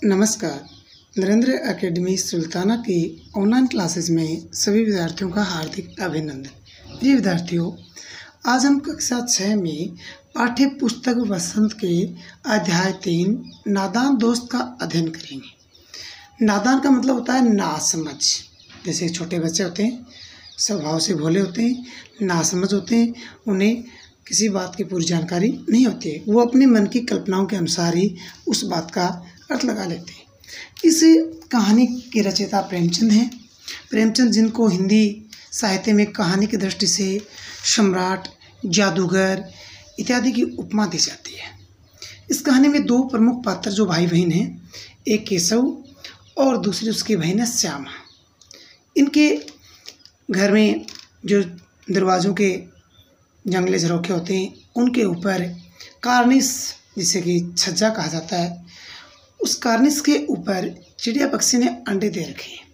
नमस्कार। नरेंद्र एकेडमी सुल्ताना की online classes में सभी विद्यार्थियों का हार्दिक अभिनंदन। प्रिय विद्यार्थियों, आज हम कक्षा 6 में पाठ्य पुस्तक वसंत के अध्याय 3 नादान दोस्त का अध्ययन करेंगे। नादान का मतलब होता है नासमझ। जैसे छोटे बच्चे होते हैं, स्वभाव से भोले होते हैं, नासमझ होते हैं, उन्हें किसी बात की पूरी जानकारी नहीं होती है। वो अपने मन की कल्पनाओं के अनुसार ही उस बात का अर्थ लगा लेते हैं। इस कहानी के रचयिता प्रेमचंद हैं। प्रेमचंद जिनको हिंदी साहित्य में कहानी की दृष्टि से सम्राट, जादूगर इत्यादि की उपमा दी जाती है। इस कहानी में दो प्रमुख पात्र जो भाई बहन हैं, एक केशव और दूसरी उसकी बहन है श्यामा। इनके घर में जो दरवाज़ों के जंगले झरोखे होते हैं, उनके ऊपर कार्निस, जिसे कि छज्जा कहा जाता है, उस कार्निस के ऊपर चिड़िया पक्षी ने अंडे दे रखे हैं।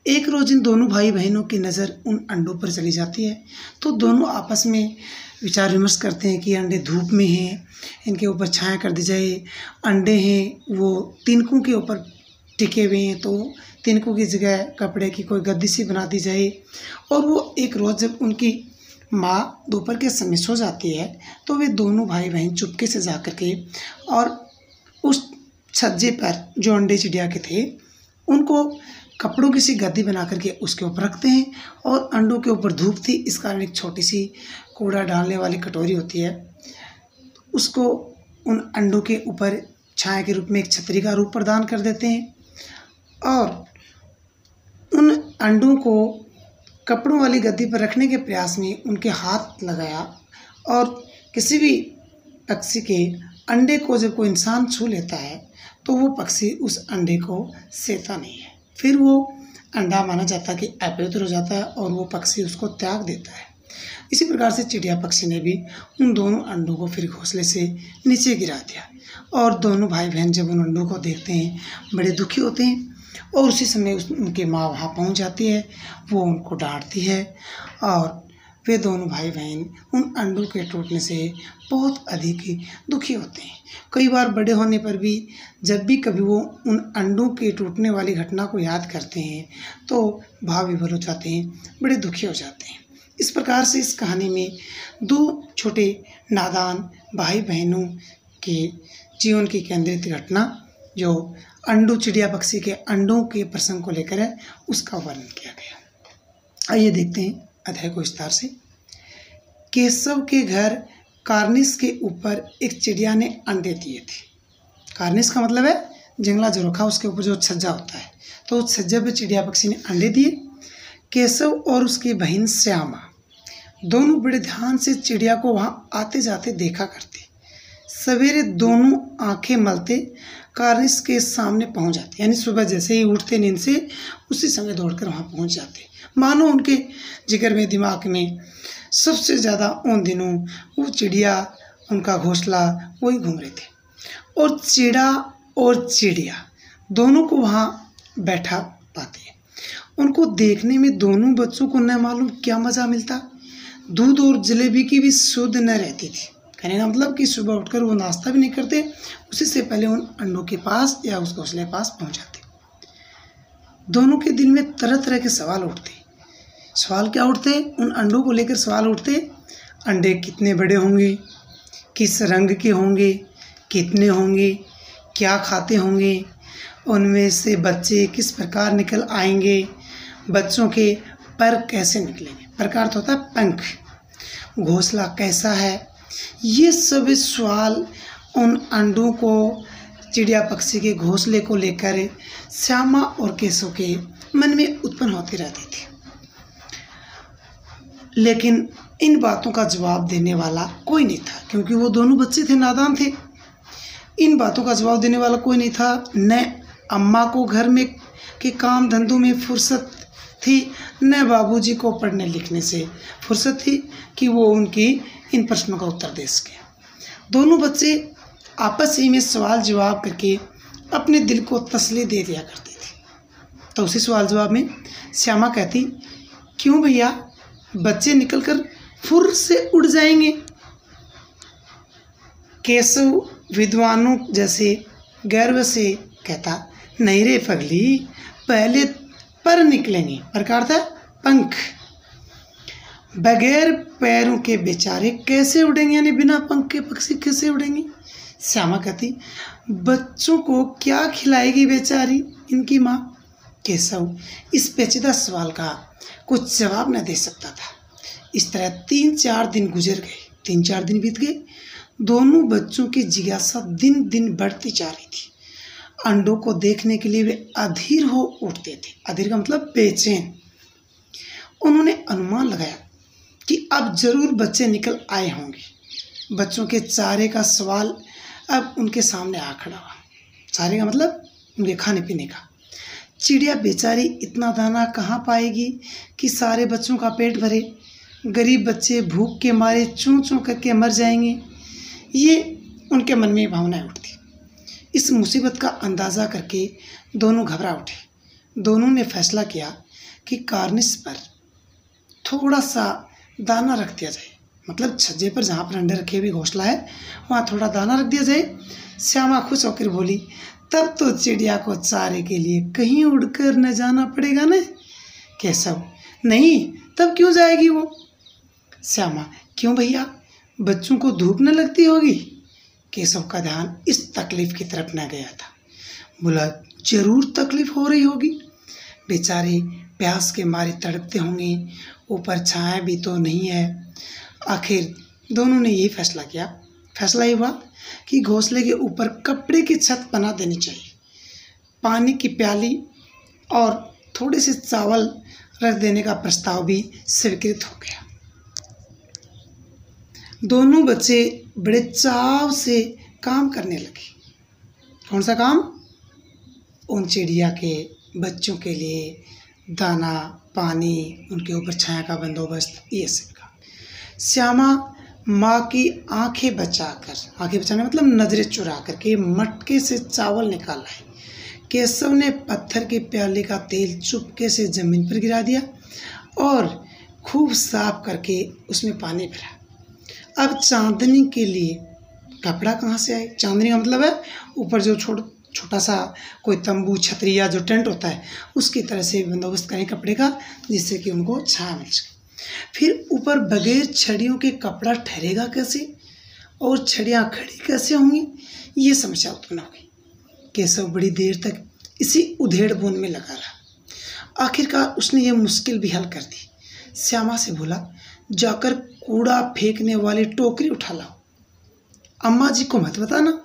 एक रोज़ इन दोनों भाई बहनों की नज़र उन अंडों पर चली जाती है, तो दोनों आपस में विचार विमर्श करते हैं कि अंडे धूप में हैं, इनके ऊपर छाया कर दी जाए। अंडे हैं वो तिनकों के ऊपर टिके हुए हैं, तो तिनकों की जगह कपड़े की कोई गद्दी सी बना दी जाए। और वो एक रोज़ जब उनकी माँ दोपहर के समय सो जाती है, तो वे दोनों भाई बहन चुपके से जा कर के और उस छज्जे पर जो अंडे चिड़िया के थे, उनको कपड़ों की सी गद्दी बना करके उसके ऊपर रखते हैं। और अंडों के ऊपर धूप थी, इस कारण एक छोटी सी कूड़ा डालने वाली कटोरी होती है, उसको उन अंडों के ऊपर छाया के रूप में एक छतरी का रूप प्रदान कर देते हैं। और उन अंडों को कपड़ों वाली गद्दी पर रखने के प्रयास में उनके हाथ लगाया, और किसी भी पक्षी के अंडे को जब कोई इंसान छू लेता है तो वो पक्षी उस अंडे को सेता नहीं है। फिर वो अंडा माना जाता है कि अपवित्र हो जाता है और वो पक्षी उसको त्याग देता है। इसी प्रकार से चिड़िया पक्षी ने भी उन दोनों अंडों को फिर घोंसले से नीचे गिरा दिया। और दोनों भाई बहन जब उन अंडों को देखते हैं, बड़े दुखी होते हैं। और उसी समय उनकी माँ वहाँ पहुँच जाती है, वो उनको डांटती है, और वे दोनों भाई बहन उन अंडों के टूटने से बहुत अधिक ही दुखी होते हैं। कई बार बड़े होने पर भी जब भी कभी वो उन अंडों के टूटने वाली घटना को याद करते हैं, तो भाव विभोर हो जाते हैं, बड़े दुखी हो जाते हैं। इस प्रकार से इस कहानी में दो छोटे नादान भाई बहनों के जीवन की केंद्रित घटना, जो अंडों चिड़िया पक्षी के अंडों के प्रसंग को लेकर है, उसका वर्णन किया गया। आइए देखते हैं अध्याय को विस्तार से। केशव के घर कार्निस के ऊपर एक चिड़िया ने अंडे दिए थे। कार्निस का मतलब है जंगला झरोखा, उसके ऊपर जो छज्जा होता है, तो उस छज्जे पे चिड़िया पक्षी ने अंडे दिए। केशव और उसकी बहन श्यामा दोनों बड़े ध्यान से चिड़िया को वहाँ आते जाते देखा करते। सवेरे दोनों आंखें मलते कार्निस के सामने पहुँच जाते, यानी सुबह जैसे ही उठते नींद से उसी समय दौड़कर वहाँ पहुँच जाते, मानो उनके जिगर में, दिमाग में सबसे ज़्यादा उन दिनों वो चिड़िया, उनका घोंसला वही घूम रहे थे। और चिड़ा और चिड़िया दोनों को वहाँ बैठा पाते। उनको देखने में दोनों बच्चों को न मालूम क्या मज़ा मिलता। दूध और जलेबी की भी सुध न रहती थी। कहने का मतलब कि सुबह उठकर वो नाश्ता भी नहीं करते, उसी से पहले उन अंडों के पास या उस घोंसले के पास पहुँच जाते। दोनों के दिल में तरह तरह के सवाल उठते। सवाल क्या उठते? उन अंडों को लेकर सवाल उठते। अंडे कितने बड़े होंगे, किस रंग के होंगे, कितने होंगे, क्या खाते होंगे, उनमें से बच्चे किस प्रकार निकल आएंगे, बच्चों के पर कैसे निकलेंगे, पर का अर्थ होता है पंख, घोंसला कैसा है। ये सभी सवाल उन अंडों को, चिड़िया पक्षी के घोंसले को लेकर श्यामा और केशव के मन में उत्पन्न होते रहते थे। लेकिन इन बातों का जवाब देने वाला कोई नहीं था, क्योंकि वो दोनों बच्चे थे, नादान थे। इन बातों का जवाब देने वाला कोई नहीं था। न अम्मा को घर में के काम धंधों में फुर्सत थी, न बाबूजी को पढ़ने लिखने से फुर्सत थी कि वो उनकी इन प्रश्नों का उत्तर दे सके। दोनों बच्चे आपस ही में सवाल जवाब करके अपने दिल को तसल्ली दे दिया करते थे। तो उसी सवाल जवाब में श्यामा कहती, क्यों भैया, बच्चे निकलकर फुर से उड़ जाएंगे। केशव विद्वानों जैसे गर्व से कहता, नहीं रे पगली, पहले पर निकलेंगे। पर का अर्थ है पंख। बगैर पैरों के बेचारे कैसे उड़ेंगे, यानी बिना पंख के पक्षी कैसे उड़ेंगे। श्यामा कहती, बच्चों को क्या खिलाएगी बेचारी इनकी माँ। केशव इस पेचीदा सवाल का कुछ जवाब न दे सकता था। इस तरह 3-4 दिन गुजर गए। 3-4 दिन बीत गए। दोनों बच्चों की जिज्ञासा दिन दिन बढ़ती जा रही थी। अंडों को देखने के लिए वे अधीर हो उठते थे। अधीर का मतलब बेचैन। उन्होंने अनुमान लगाया कि अब जरूर बच्चे निकल आए होंगे। बच्चों के चारे का सवाल अब उनके सामने आ खड़ा हुआ। चारे का मतलब उनके खाने पीने का। चिड़िया बेचारी इतना दाना कहाँ पाएगी कि सारे बच्चों का पेट भरे। गरीब बच्चे भूख के मारे चूं चूं करके मर जाएंगे। ये उनके मन में भावनाएं उठती। इस मुसीबत का अंदाज़ा करके दोनों घबरा उठे। दोनों ने फैसला किया कि कार्निस पर थोड़ा सा दाना रख दिया जाए, मतलब छज्जे पर जहाँ पर अंडे रखे हुए घोंसला है वहाँ थोड़ा दाना रख दिया जाए। श्यामा खुश होकर बोली, तब तो चिड़िया को चारे के लिए कहीं उड़कर न जाना पड़ेगा न। केशव, नहीं, तब क्यों जाएगी वो। श्यामा, क्यों भैया, बच्चों को धूप न लगती होगी। केशव का ध्यान इस तकलीफ की तरफ न गया था। बोला, जरूर तकलीफ हो रही होगी। बेचारे प्यास के मारे तड़पते होंगे, ऊपर छाया भी तो नहीं है। आखिर दोनों ने यही फैसला किया। फैसला ये हुआ कि घोंसले के ऊपर कपड़े की छत बना देनी चाहिए। पानी की प्याली और थोड़े से चावल रख देने का प्रस्ताव भी स्वीकृत हो गया। दोनों बच्चे बड़े चाव से काम करने लगे। कौन सा काम? उन चिड़िया के बच्चों के लिए दाना, पानी, उनके ऊपर छाया का बंदोबस्त, ये सब का। श्यामा माँ की आंखें बचाकर, आंखें बचाने मतलब नजरें चुरा करके मटके से चावल निकाल लाए। केशव ने पत्थर के प्याले का तेल चुपके से जमीन पर गिरा दिया और खूब साफ करके उसमें पानी भरा। अब चांदनी के लिए कपड़ा कहाँ से आए? चांदनी का मतलब है ऊपर जो छोटा सा कोई तंबू, छतरी या जो टेंट होता है उसकी तरह से बंदोबस्त करें कपड़े का, जिससे कि उनको छाया मिल सके। फिर ऊपर बगैर छड़ियों के कपड़ा ठहरेगा कैसे और छड़ियाँ खड़ी कैसे होंगी, ये समस्या उत्पन्न हो गई। केशव बड़ी देर तक इसी उधेड़ बुन में लगा रहा। आखिरकार उसने ये मुश्किल भी हल कर दी। श्यामा से बोला, जाकर कूड़ा फेंकने वाली टोकरी उठा लाओ। अम्मा जी को मत बताना।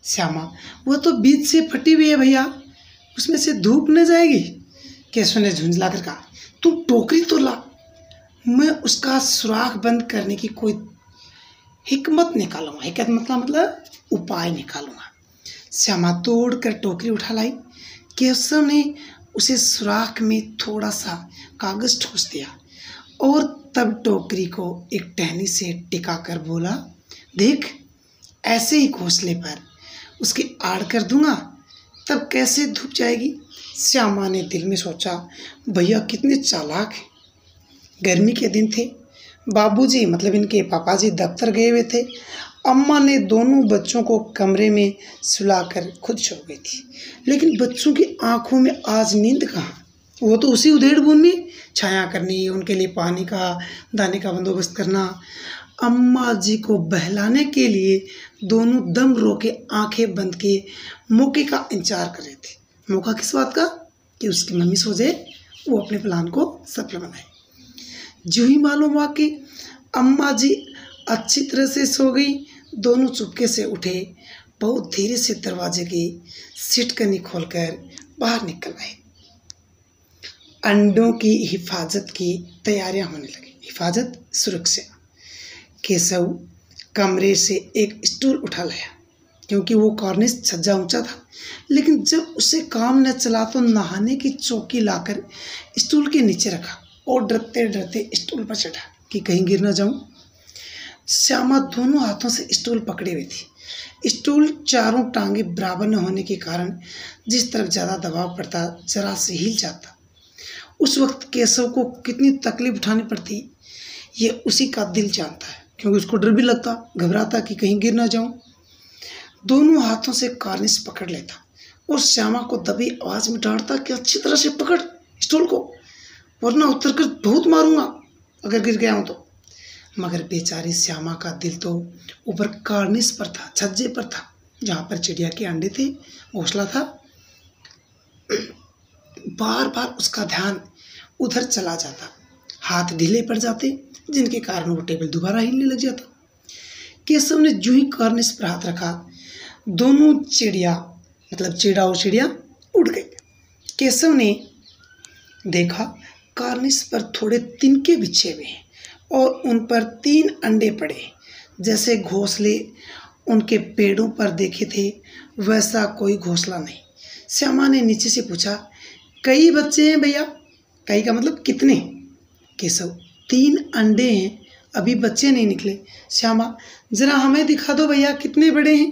श्यामा, वो तो बीच से फटी हुई है भैया, उसमें से धूप न जाएगी। केशव ने झुंझला कर कहा, तुम टोकरी तो ला, मैं उसका सुराख बंद करने की कोई हिकमत निकालूंगा। हिकमत मतलब उपाय निकालूंगा। श्यामा तोड़ कर टोकरी उठा लाई। केशव ने उसे सुराख में थोड़ा सा कागज ठूस दिया और तब टोकरी को एक टहनी से टिका कर बोला, देख, ऐसे ही घोंसले पर उसकी आड़ कर दूंगा, तब कैसे धूप जाएगी। श्यामा ने दिल में सोचा, भैया कितने चालाक हैं। गर्मी के दिन थे। बाबूजी मतलब इनके पापा जी दफ्तर गए हुए थे। अम्मा ने दोनों बच्चों को कमरे में सुलाकर खुद सो गई थी। लेकिन बच्चों की आंखों में आज नींद कहाँ। वो तो उसी उधेड़ बुन में छाया करनी, उनके लिए पानी का, दाने का बंदोबस्त करना। अम्मा जी को बहलाने के लिए दोनों दम रोके आंखें बंद किए मौके का इंतजार कर रहे थे। मौका किस बात का? कि उसकी मम्मी सो जाए, वो अपने प्लान को सफल बनाए। जो ही मालूम हुआ कि अम्मा जी अच्छी तरह से सो गई, दोनों चुपके से उठे, बहुत धीरे से दरवाजे की सिटकनी खोलकर बाहर निकल आए। अंडों की हिफाजत की तैयारियां होने लगी। हिफाजत, सुरक्षा। केशव कमरे से एक स्टूल उठा लाया, क्योंकि वो कॉर्निस छज्जा ऊंचा था। लेकिन जब उसे काम न चला तो नहाने की चौकी लाकर स्टूल के नीचे रखा और डरते डरते स्टूल पर चढ़ा कि कहीं गिर न जाऊं। श्यामा दोनों हाथों से स्टूल पकड़े हुई थी। स्टूल चारों टांगे बराबर न होने के कारण जिस तरफ ज़्यादा दबाव पड़ता जरा से हिल जाता। उस वक्त केशव को कितनी तकलीफ उठानी पड़ती ये उसी का दिल जानता है, क्योंकि उसको डर भी लगता, घबराता कि कहीं गिर ना जाऊं। दोनों हाथों से कार्निस पकड़ लेता और श्यामा को दबी आवाज में डांटता कि अच्छी तरह से पकड़ स्टूल को, वरना उतर कर बहुत मारूंगा अगर गिर गया हूं तो। मगर बेचारी श्यामा का दिल तो ऊपर कार्निस पर था, छज्जे पर था, जहाँ पर चिड़िया के अंडे थे, घोंसला था। बार बार उसका ध्यान उधर चला जाता, हाथ ढीले पड़ जाते, जिनके कारण वो टेबल दोबारा हिलने लग जाता। केशव ने जो ही कार्निस पर हाथ रखा, दोनों चिड़िया मतलब चिड़ा और चिड़िया उड़ गई। केशव ने देखा कार्निस पर थोड़े तिनके बिछे हुए हैं और उन पर 3 अंडे पड़े, जैसे घोंसले उनके पेड़ों पर देखे थे वैसा कोई घोंसला नहीं। श्यामा ने नीचे से पूछा, कई बच्चे हैं भैया? कई का मतलब कितने? केशव, 3 अंडे हैं, अभी बच्चे नहीं निकले। श्यामा, जरा हमें दिखा दो भैया कितने बड़े हैं।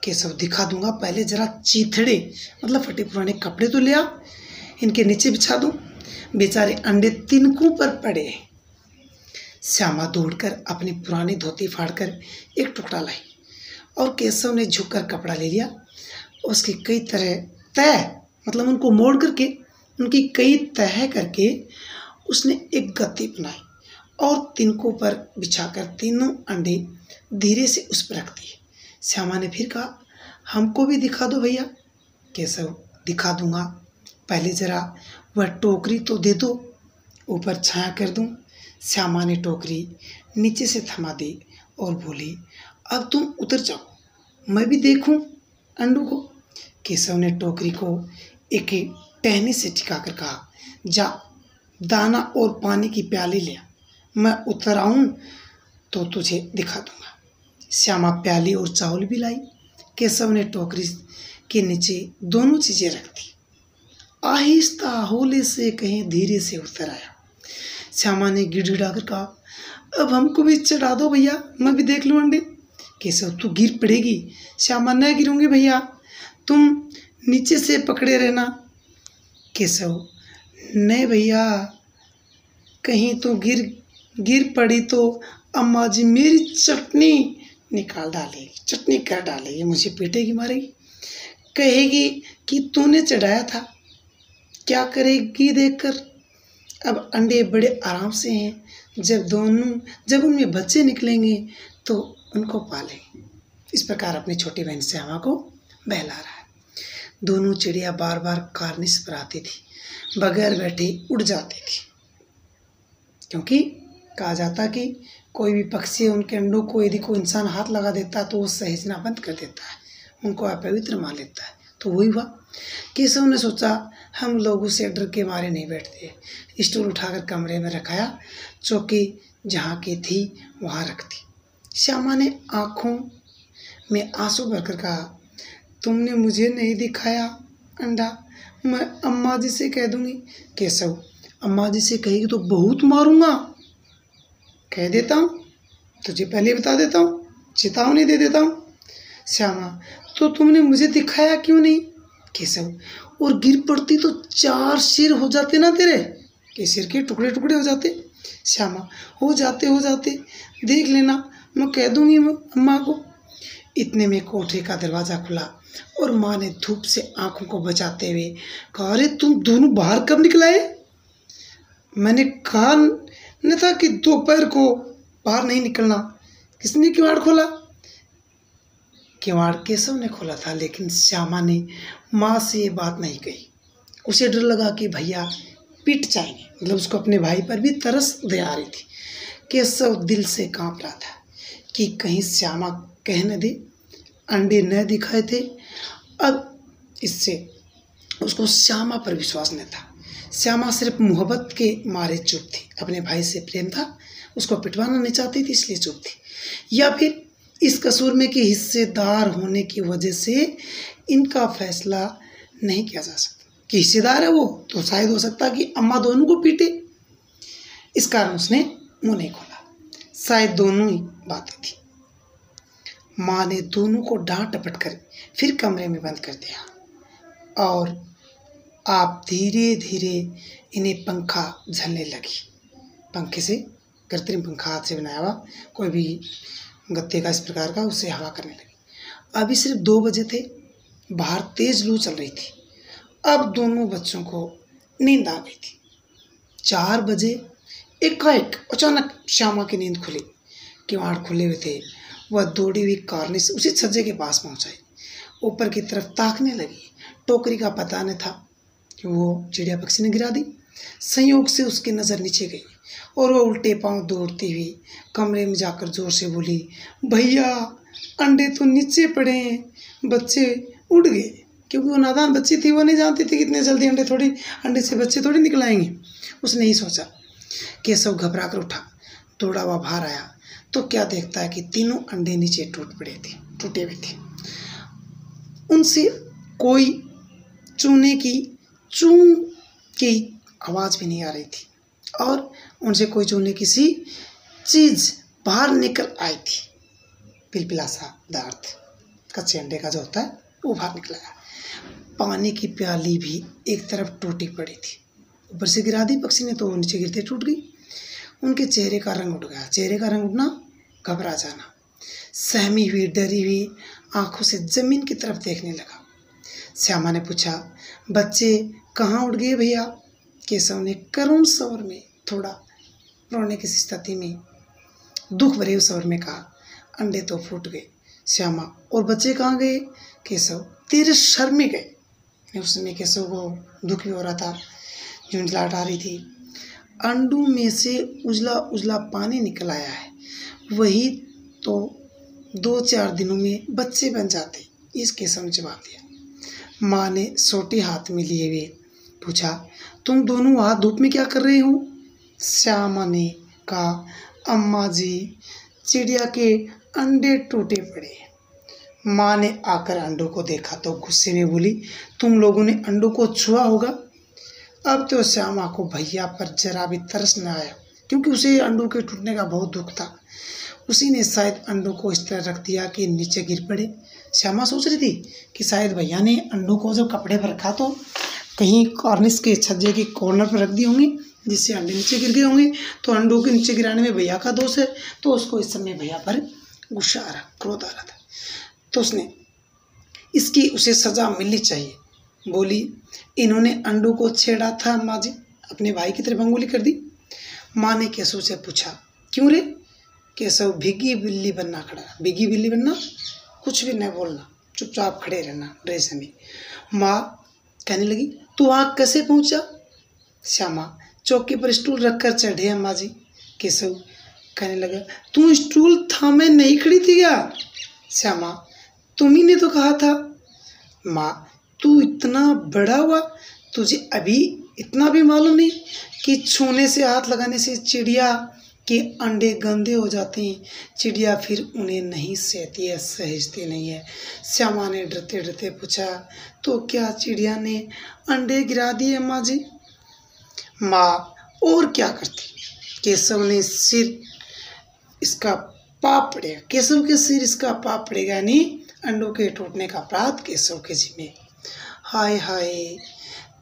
केशव, दिखा दूंगा, पहले जरा चीथड़े मतलब फटे पुराने कपड़े तो ले आ, इनके नीचे बिछा दूं। बेचारे अंडे तिनकों पर पड़े। श्यामा दौड़कर अपनी पुरानी धोती फाड़कर एक टुकड़ा लाई और केशव ने झुककर कपड़ा ले लिया। उसकी कई तरह तय मतलब उनको मोड़ करके, उनकी कई तह करके उसने एक गद्दी बनाई और तिनकों पर बिछाकर 3 अंडे धीरे से उस पर रख दिए। श्यामा ने फिर कहा, हमको भी दिखा दो भैया। केशव, दिखा दूंगा, पहले जरा वह टोकरी तो दे दो, ऊपर छाया कर दूं। श्यामा ने टोकरी नीचे से थमा दी और बोली, अब तुम उतर जाओ, मैं भी देखूं अंडों को। केशव ने टोकरी को एक टहनी से टिकाकर कहा, जा दाना और पानी की प्याली ले, मैं उतर आऊं तो तुझे दिखा दूंगा। श्यामा प्याली और चावल भी लाई। केशव ने टोकरी के नीचे दोनों चीजें रख दी। आहिस्ता हौले से कहीं धीरे से उतर आया। श्यामा ने गिड़गिड़ाकर कहा, अब हमको भी चढ़ा दो भैया, मैं भी देख लूं अंडे। केशव, तू गिर पड़ेगी। श्यामा, न गिरूंगी भैया, तुम नीचे से पकड़े रहना। केशव, नहीं भैया, कहीं तो गिर पड़ी तो अम्मा जी मेरी चटनी निकाल डालेगी, चटनी कर डालेगी, मुझे पीटेगी, मारेगी, कहेगी कि तूने चढ़ाया था। क्या करेगी देखकर। अब अंडे बड़े आराम से हैं, जब उनमें बच्चे निकलेंगे तो उनको पालेंगे। इस प्रकार अपनी छोटी बहन श्यामा को बहला रहा है। दोनों चिड़िया बार बार कार्निस पर आती थी, बगैर बैठे उड़ जाती थी, क्योंकि कहा जाता कि कोई भी पक्षी उनके अंडों को यदि कोई इंसान हाथ लगा देता तो वो सहेजना बंद कर देता है, उनको अपवित्र मान लेता है। तो वही हुआ। केशव ने सोचा, हम लोग उसे डर के मारे नहीं बैठते। स्टूल उठाकर कमरे में रखाया, चौकी जहाँ की थी वहाँ रख दी। श्यामा ने आँखों में आंसू भरकर कहा, तुमने मुझे नहीं दिखाया अंडा, मैं अम्मा जी से कह दूंगी। केशव, अम्मा जी से कहेगी तो बहुत मारूंगा। कह देता हूँ, तुझे पहले बता देता हूँ, चेतावनी दे देता हूँ। श्यामा, तो तुमने मुझे दिखाया क्यों नहीं? केशव, और गिर पड़ती तो 4 सिर हो जाते ना तेरे, के सिर के टुकड़े टुकड़े हो जाते। श्यामा, हो जाते, देख लेना, मैं कह दूंगी अम्मा को। इतने में कोठरी का दरवाज़ा खुला और माँ ने धूप से आंखों को बचाते हुए कहा, अरे तुम दोनों बाहर कब निकलाए? मैंने कहा न था कि दोपहर को बाहर नहीं निकलना। किसने किवाड़ खोला? किवाड़ केशव ने खोला था, लेकिन श्यामा ने माँ से ये बात नहीं कही। उसे डर लगा कि भैया पिट जाएंगे, मतलब उसको अपने भाई पर भी तरस दे आ रही थी। केशव दिल से कांप रहा था कि कहीं श्यामा कह न दे अंडे न दिखाए थे। अब इससे उसको श्यामा पर विश्वास न था। श्यामा सिर्फ मोहब्बत के मारे चुप थी, अपने भाई से प्रेम था, उसको पिटवाना नहीं चाहती थी इसलिए चुप थी, या फिर इस कसूर में कि हिस्सेदार होने की वजह से इनका फैसला नहीं किया जा सकता। कि हिस्सेदार है वो तो शायद हो सकता कि अम्मा दोनों को पीटे, इस कारण उसने मुंह नहीं खोला। शायद दोनों ही बातें थी। माँ ने दोनों को डांट डपट कर फिर कमरे में बंद कर दिया और आप धीरे धीरे इन्हें पंखा झलने लगी। पंखे से, कृत्रिम पंखा हाथ से बनाया हुआ कोई भी गत्ते का इस प्रकार का, उससे हवा करने लगी। अभी सिर्फ 2 बजे थे बाहर तेज लू चल रही थी। अब दोनों बच्चों को नींद आ गई थी। 4 बजे एकाएक अचानक श्यामा की नींद खुली। किवाड़ खुले हुए थे। वह दौड़ी हुई कार्निस उसी छज्जे के पास पहुंचाई। ऊपर की तरफ ताकने लगी। टोकरी का पता न था कि वो चिड़िया पक्षी ने गिरा दी। संयोग से उसकी नज़र नीचे गई और वह उल्टे पांव दौड़ती हुई कमरे में जाकर जोर से बोली, भैया अंडे तो नीचे पड़े हैं। बच्चे उड़ गए। क्योंकि वो नादान बच्ची थी, वो नहीं जानती थी कितने जल्दी अंडे से बच्चे थोड़ी निकल आएंगे। उसने ही सोचा। केशव घबरा कर उठा, दौड़ा हुआ बाहर आया तो क्या देखता है कि तीनों अंडे नीचे टूटे हुए थे। उनसे कोई चूं की आवाज़ भी नहीं आ रही थी और उनसे कोई चूने किसी चीज़ बाहर निकल आई थी। पिलपिला सा दर्द कच्चे अंडे का जो होता है वो बाहर निकल आया। पानी की प्याली भी एक तरफ टूटी पड़ी थी। ऊपर से गिरा दी पक्षी ने तो वो नीचे गिरते टूट गई। उनके चेहरे का रंग उड़ गया। चेहरे का रंग उड़ना, घबरा जाना। सहमी हुई डरी हुई आंखों से जमीन की तरफ देखने लगा। श्यामा ने पूछा, बच्चे कहाँ उड़ गए भैया? केशव ने करुण स्वर में, थोड़ा रोने की स्थिति में, दुख भरे स्वर में कहा, अंडे तो फूट गए। श्यामा, और बच्चे कहाँ गए? केशव, तेरे सर में गए। उस समय केशव को दुख भी हो रहा था, झुंझलाहट आ रही थी। अंडों में से उजला उजला पानी निकल आया है, वही तो 2-4 दिनों में बच्चे बन जाते। इस केशव ने जवाब दिया। माँ ने सोटी हाथ में लिए हुए पूछा, तुम दोनों वहाँ धूप में क्या कर रहे हो? श्यामा ने कहा, अम्मा जी, चिड़िया के अंडे टूटे पड़े। माँ ने आकर अंडों को देखा तो गुस्से में बोली, तुम लोगों ने अंडों को छुआ होगा। अब तो श्यामा को भैया पर जरा भी तरस न आया, क्योंकि उसे अंडों के टूटने का बहुत दुख था। उसी ने शायद अंडों को इस तरह रख दिया कि नीचे गिर पड़े। श्यामा सोच रही थी कि शायद भैया ने अंडों को जब कपड़े पर रखा तो कहीं कॉर्निस के छज्जे के कॉर्नर पर रख दिए होंगे, जिससे अंडे नीचे गिर गए होंगे। तो अंडों के नीचे गिराने में भैया का दोष है, तो उसको इस समय भैया पर गुस्सा आ रहा, क्रोध आ रहा था। तो उसे सजा मिलनी चाहिए। बोली, इन्होंने अंडों को छेड़ा था माँ जी। अपने भाई की तरफ अंगुली कर दी। माँ ने केशव से पूछा, क्यों रे? केशव भीगी बिल्ली बनना खड़ा। भीगी बिल्ली बनना, कुछ भी न बोलना, चुपचाप खड़े रहना ड्रेस में। माँ कहने लगी, तू वहाँ कैसे पहुँचा? श्यामा, चौकी पर स्टूल रखकर चढ़े अम्मा जी। केशव कहने लगा, तू स्टूल थामे नहीं खड़ी थी क्या? श्यामा, तुम ही ने तो कहा था। माँ, तू इतना बड़ा हुआ, तुझे अभी इतना भी मालूम नहीं कि छूने से, हाथ लगाने से चिड़िया के अंडे गंदे हो जाते हैं। चिड़िया फिर उन्हें नहीं सहती है, सहेजती नहीं है। श्यामा ने डरते डरते पूछा, तो क्या चिड़िया ने अंडे गिरा दिए अम्मा जी? माँ, और क्या करती? केशव ने सिर इसका पाप पड़ेगा। केशव के सिर इसका पाप पड़ेगा, यानी अंडों के टूटने का अपराध केशव के जिम्मे। हाय हाय,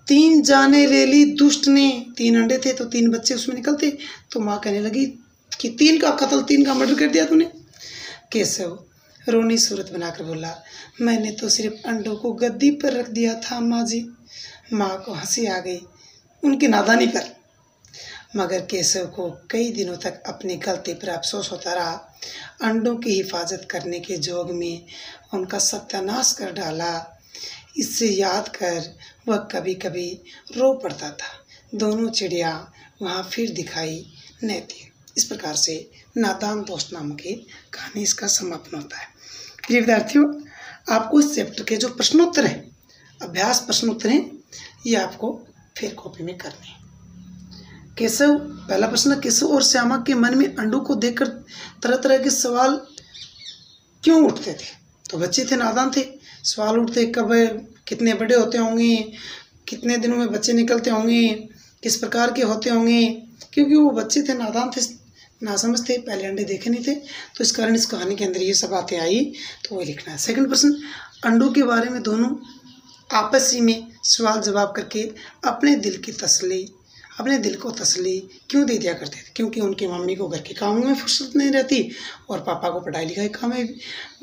3 जाने ले ली दुष्ट ने। 3 अंडे थे तो 3 बच्चे उसमें निकलते। तो माँ कहने लगी कि 3 का कत्ल, 3 का मर्डर कर दिया तूने। केशव रोनी सूरत बनाकर बोला, मैंने तो सिर्फ अंडों को गद्दी पर रख दिया था अम्मा जी। माँ को हंसी आ गई उनकी नादानी पर, मगर केशव को कई दिनों तक अपनी गलती पर अफसोस होता रहा। अंडों की हिफाजत करने के जोग में उनका सत्यानाश कर डाला। इससे याद कर वह कभी कभी रो पड़ता था। दोनों चिड़िया वहाँ फिर दिखाई नहीं दी। इस प्रकार से नादान दोस्त नाम की कहानी इसका समापन होता है। प्रिय विद्यार्थियों, आपको इस चैप्टर के जो प्रश्नोत्तर हैं, अभ्यास प्रश्नोत्तर हैं, ये आपको फिर कॉपी में करने हैं। केशव, पहला प्रश्न, केशव और श्यामा के मन में अंडों को देखकर तरह तरह के सवाल क्यों उठते थे? तो बच्चे थे, नादान थे, सवाल उठते, कब कितने बड़े होते होंगे, कितने दिनों में बच्चे निकलते होंगे, किस प्रकार के होते होंगे, क्योंकि वो बच्चे थे, नादान थे, नासमझ थे, पहले अंडे देखे नहीं थे। तो इस कारण इस कहानी के अंदर ये सब बातें आई, तो वही लिखना है। सेकंड प्रश्न, अंडों के बारे में दोनों आपस ही में सवाल जवाब करके अपने दिल की तसल्ली, अपने दिल को तसल्ली क्यों दे दिया करते थे? क्योंकि उनकी मम्मी को घर के कामों में फुर्सत नहीं रहती और पापा को पढ़ाई लिखाई काम में,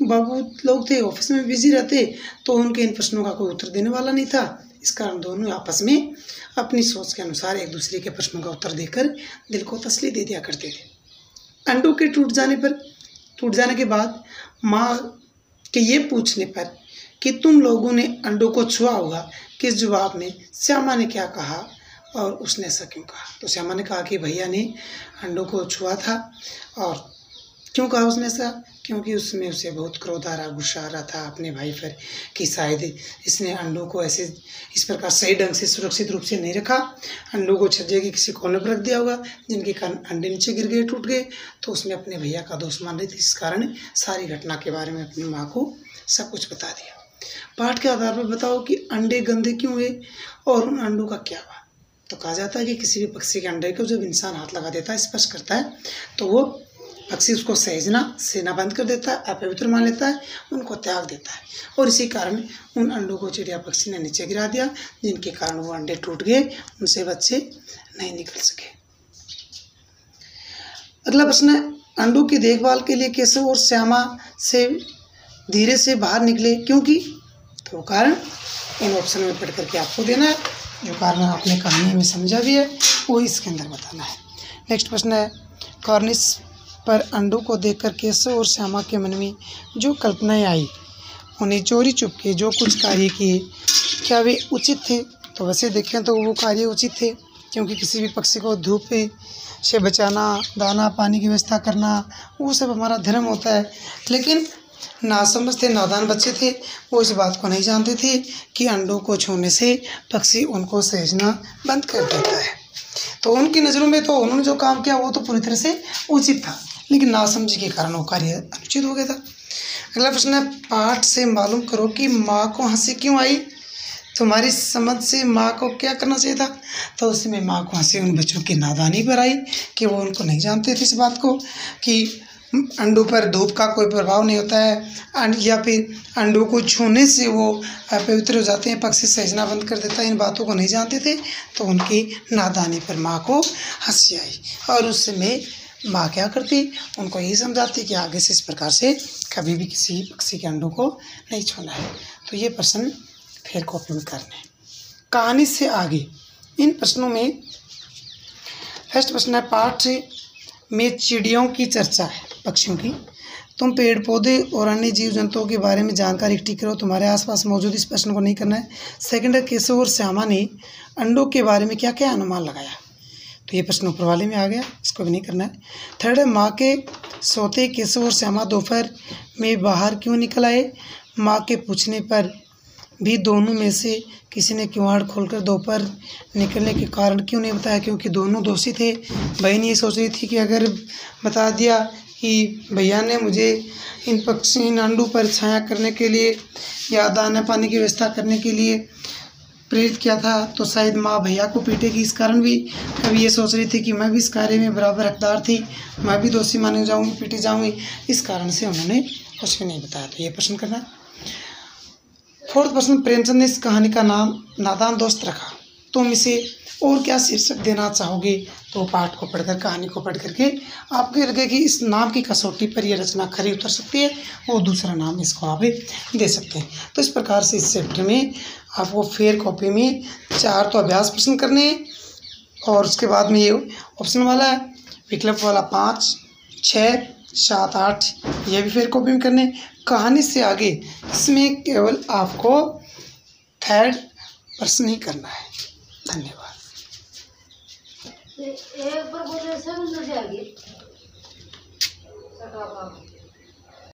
बाबू लोग थे ऑफिस में बिजी रहते, तो उनके इन प्रश्नों का कोई उत्तर देने वाला नहीं था। इस कारण दोनों आपस में अपनी सोच के अनुसार एक दूसरे के प्रश्नों का उत्तर देकर दिल को तसल्ली दे दिया करते थे। अंडों के टूट जाने के बाद माँ के ये पूछने पर कि तुम लोगों ने अंडों को छुआ होगा, किस जवाब में श्यामा ने क्या कहा और उसने ऐसा क्यों कहा? तो श्यामा ने कहा कि भैया ने अंडों को छुआ था। और क्यों कहा उसने ऐसा? क्योंकि उसमें उसे बहुत क्रोध आ रहा, गुस्सा आ रहा था अपने भाई पर कि शायद इसने अंडों को ऐसे इस प्रकार सही ढंग से सुरक्षित रूप से नहीं रखा, अंडों को छज्जे के किसी कोने पर रख दिया होगा जिनके कारण अंडे नीचे गिर गए, टूट गए। तो उसने अपने भैया का दोष मान रही थी। इस कारण सारी घटना के बारे में अपनी माँ को सब कुछ बता दिया। पाठ के आधार पर बताओ कि अंडे गंदे क्यों हुए और उन अंडों का क्या हुआ? तो कहा जाता है कि किसी भी पक्षी के अंडे को जब इंसान हाथ लगा देता है, स्पर्श करता है, तो वो पक्षी उसको सेना बंद कर देता है, अपवित्र मान लेता है, उनको त्याग देता है। और इसी कारण उन अंडों को चिड़िया पक्षी ने नीचे गिरा दिया, जिनके कारण वो अंडे टूट गए, उनसे बच्चे नहीं निकल सके। अगला प्रश्न है, अंडों की देखभाल के लिए केशव और श्यामा से धीरे से बाहर निकले क्योंकि? तो कारण इन ऑप्शन में पढ़ करके आपको देना है। जो कारण आपने कहानी में समझा भी है वो इसके अंदर बताना है। नेक्स्ट प्रश्न है, कॉर्निस पर अंडों को देखकर केशव और श्यामा के मन में जो कल्पनाएं आई, उन्हें चोरी चुपके जो कुछ कार्य किए, क्या वे उचित थे? तो वैसे देखें तो वो कार्य उचित थे, क्योंकि किसी भी पक्षी को धूप से बचाना, दाना पानी की व्यवस्था करना, वो सब हमारा धर्म होता है। लेकिन नासमझ थे, नादान बच्चे थे, वो इस बात को नहीं जानते थे कि अंडों को छूने से पक्षी उनको सहेजना बंद कर देता है। तो उनकी नज़रों में तो उन्होंने जो काम किया वो तो पूरी तरह से उचित था, लेकिन नासमझी के कारण वो कार्य अनुचित हो गया था। अगला प्रश्न है, पाठ से मालूम करो कि माँ को हंसी क्यों आई? तुम्हारी समझ से माँ को क्या करना चाहिए था? तो उसमें माँ को हंसी उन बच्चों की नादानी पर आई कि वो उनको नहीं जानते थे इस बात को कि अंडों पर धूप का कोई प्रभाव नहीं होता है, या फिर अंडों को छूने से वो अपवित्र हो जाते हैं, पक्षी सहेजना बंद कर देता है। इन बातों को नहीं जानते थे, तो उनकी नादानी पर माँ को हंसी आई। और उस समय माँ क्या करती, उनको यही समझाती कि आगे से इस प्रकार से कभी भी किसी पक्षी के अंडों को नहीं छूना है। तो ये प्रश्न फिर कॉपी में करने हैं। कहानी से आगे इन प्रश्नों में फर्स्ट प्रश्न है, पाठ में चिड़ियों की चर्चा है, पक्षियों की। तुम पेड़ पौधे और अन्य जीव जंतुओं के बारे में जानकारी इकट्ठी करो, तुम्हारे आसपास मौजूद इस प्रश्न को नहीं करना है। सेकंड है, केशव और श्यामा ने अंडों के बारे में क्या क्या अनुमान लगाया? तो ये प्रश्न ऊपर वाले में आ गया, इसको भी नहीं करना है। थर्ड है, माँ के सोते केशव और श्यामा दोपहर में बाहर क्यों निकल आए? माँ के पूछने पर भी दोनों में से किसी ने किवाड़ खोलकर दोपहर निकलने के कारण क्यों नहीं बताया? क्योंकि दोनों दोषी थे। बहन ये सोच रही थी कि अगर बता दिया कि भैया ने मुझे इन अंडों पर छाया करने के लिए या दाना पानी की व्यवस्था करने के लिए प्रेरित किया था, तो शायद माँ भैया को पीटेगी। इस कारण भी कभी ये सोच रही थी कि मैं भी इस कार्य में बराबर हकदार थी, मैं भी दोषी माने जाऊँगी, पीटी जाऊँगी। इस कारण से उन्होंने कुछ भी नहीं बताया। तो ये प्रश्न करना। फोर्थ प्रश्न, प्रेमचंद ने इस कहानी का नाम नादान दोस्त रखा, तुम इसे और क्या शीर्षक देना चाहोगे? तो पाठ को पढ़कर, कहानी को पढ़ करके आपको लगे कि इस नाम की कसौटी पर यह रचना खरी उतर सकती है, वो दूसरा नाम इसको आप दे सकते हैं। तो इस प्रकार से इस चैप्टर में आपको फेयर कॉपी में 4 तो अभ्यास प्रश्न करने हैं, और उसके बाद में ये ऑप्शन वाला है, विकल्प वाला 5, 6, 7, 8 ये भी फेयर कॉपी में करने। कहानी से आगे इसमें केवल आपको थर्ड प्रश्न ही करना है। धन्यवाद। एक बार बोले सब